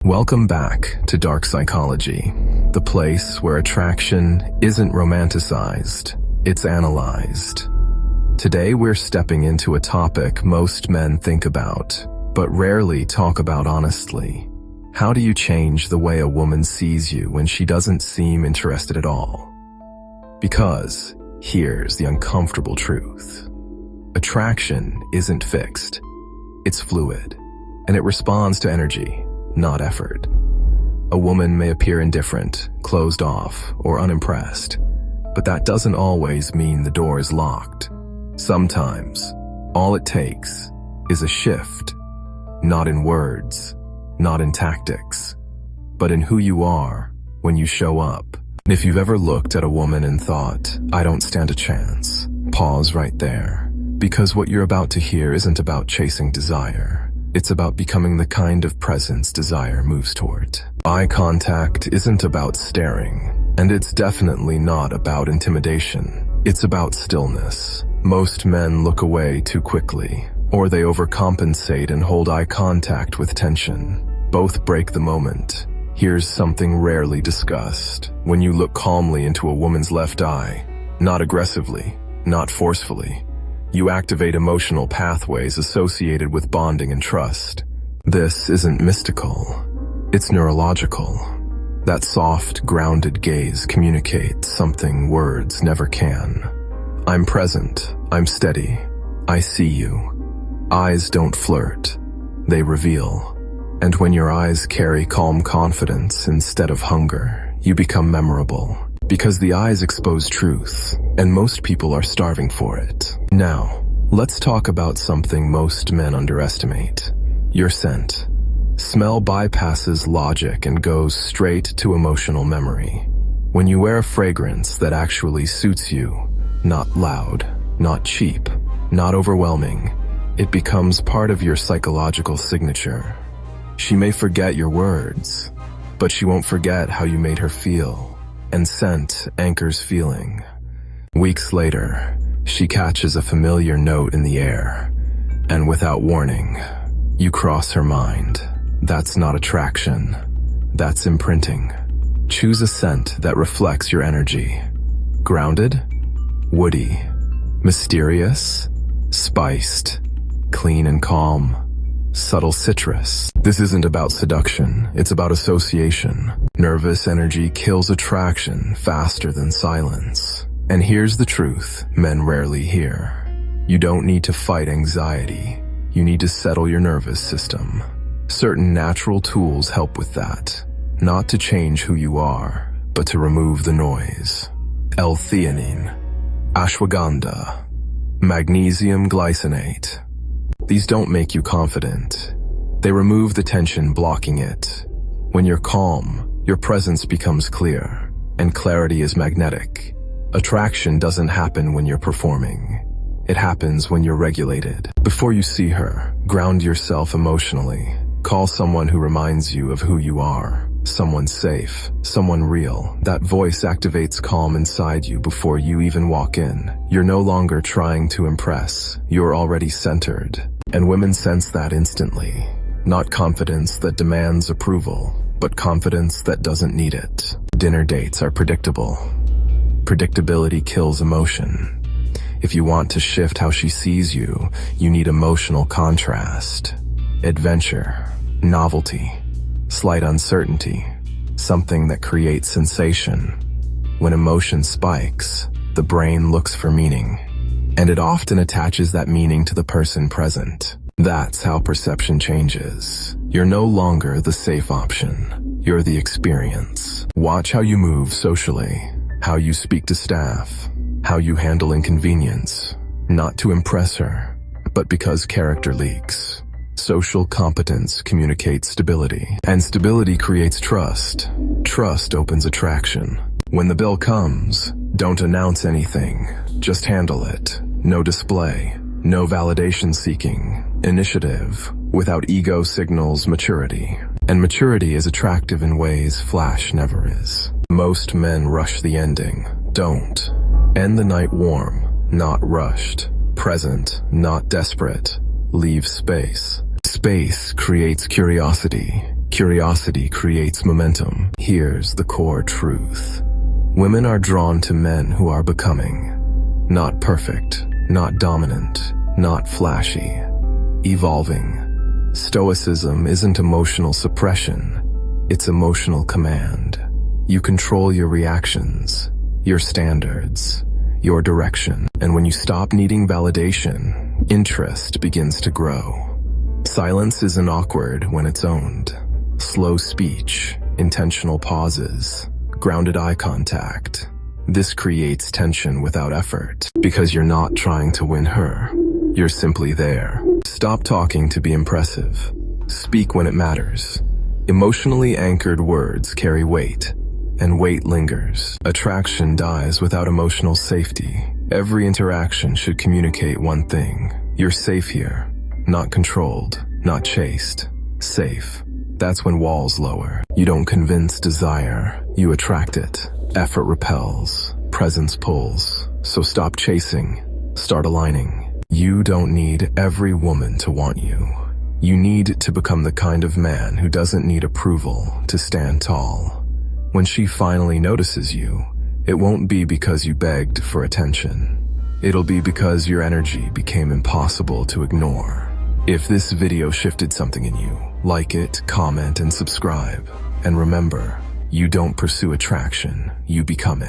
Welcome back to Dark Psychology, the place where attraction isn't romanticized, it's analyzed. Today we're stepping into a topic most men think about, but rarely talk about honestly. How do you change the way a woman sees you when she doesn't seem interested at all? Because here's the uncomfortable truth. Attraction isn't fixed. It's fluid, and it responds to energy, not effort. A woman may appear indifferent, closed off, or unimpressed, but that doesn't always mean the door is locked. Sometimes, all it takes is a shift, not in words, not in tactics, but in who you are when you show up. If you've ever looked at a woman and thought, I don't stand a chance, pause right there, because what you're about to hear isn't about chasing desire. It's about becoming the kind of presence desire moves toward. Eye contact isn't about staring, and it's definitely not about intimidation. It's about stillness. Most men look away too quickly, or they overcompensate and hold eye contact with tension. Both break the moment. Here's something rarely discussed. When you look calmly into a woman's left eye, not aggressively, not forcefully, you activate emotional pathways associated with bonding and trust. This isn't mystical. It's neurological. That soft, grounded gaze communicates something words never can. I'm present. I'm steady. I see you. Eyes don't flirt. They reveal. And when your eyes carry calm confidence instead of hunger, you become memorable. Because the eyes expose truth, and most people are starving for it. Now, let's talk about something most men underestimate. Your scent. Smell bypasses logic and goes straight to emotional memory. When you wear a fragrance that actually suits you, not loud, not cheap, not overwhelming, it becomes part of your psychological signature. She may forget your words, but she won't forget how you made her feel. And scent anchors feeling. Weeks later, she catches a familiar note in the air, and without warning, you cross her mind. That's not attraction. That's imprinting. Choose a scent that reflects your energy. Grounded, woody, mysterious, spiced, clean and calm, subtle citrus. This isn't about seduction, it's about association. Nervous energy kills attraction faster than silence. And here's the truth men rarely hear. You don't need to fight anxiety. You need to settle your nervous system. Certain natural tools help with that. Not to change who you are, but to remove the noise. L-theanine, ashwagandha, magnesium glycinate. These don't make you confident. They remove the tension blocking it. When you're calm, your presence becomes clear, and clarity is magnetic. Attraction doesn't happen when you're performing. It happens when you're regulated. Before you see her, ground yourself emotionally. Call someone who reminds you of who you are. Someone safe, someone real. That voice activates calm inside you before you even walk in. You're no longer trying to impress. You're already centered. And women sense that instantly. Not confidence that demands approval, but confidence that doesn't need it. Dinner dates are predictable. Predictability kills emotion. If you want to shift how she sees you, you need emotional contrast. Adventure, novelty, slight uncertainty, something that creates sensation. When emotion spikes, the brain looks for meaning, and it often attaches that meaning to the person present. That's how perception changes. You're no longer the safe option. You're the experience. Watch how you move socially, how you speak to staff, how you handle inconvenience. Not to impress her, but because character leaks. Social competence communicates stability, and stability creates trust. Trust opens attraction. When the bill comes, don't announce anything. Just handle it. No display, no validation seeking. Initiative, without ego, signals maturity. And maturity is attractive in ways flash never is. Most men rush the ending. Don't. End the night warm, not rushed. Present, not desperate. Leave space. Space creates curiosity. Curiosity creates momentum. Here's the core truth. Women are drawn to men who are becoming. Not perfect, not dominant, not flashy. Evolving. Stoicism isn't emotional suppression. It's emotional command. You control your reactions, your standards, your direction. And when you stop needing validation, interest begins to grow. Silence isn't awkward when it's owned. Slow speech, intentional pauses, grounded eye contact. This creates tension without effort, because you're not trying to win her. You're simply there. Stop talking to be impressive. Speak when it matters. Emotionally anchored words carry weight, and weight lingers. Attraction dies without emotional safety. Every interaction should communicate one thing. You're safe here. Not controlled, not chased. Safe. That's when walls lower. You don't convince desire, you attract it. Effort repels, presence pulls. So stop chasing, start aligning. You don't need every woman to want you. You need to become the kind of man who doesn't need approval to stand tall. When she finally notices you, it won't be because you begged for attention. It'll be because your energy became impossible to ignore. If this video shifted something in you, like it, comment, and subscribe. And remember, you don't pursue attraction, you become it.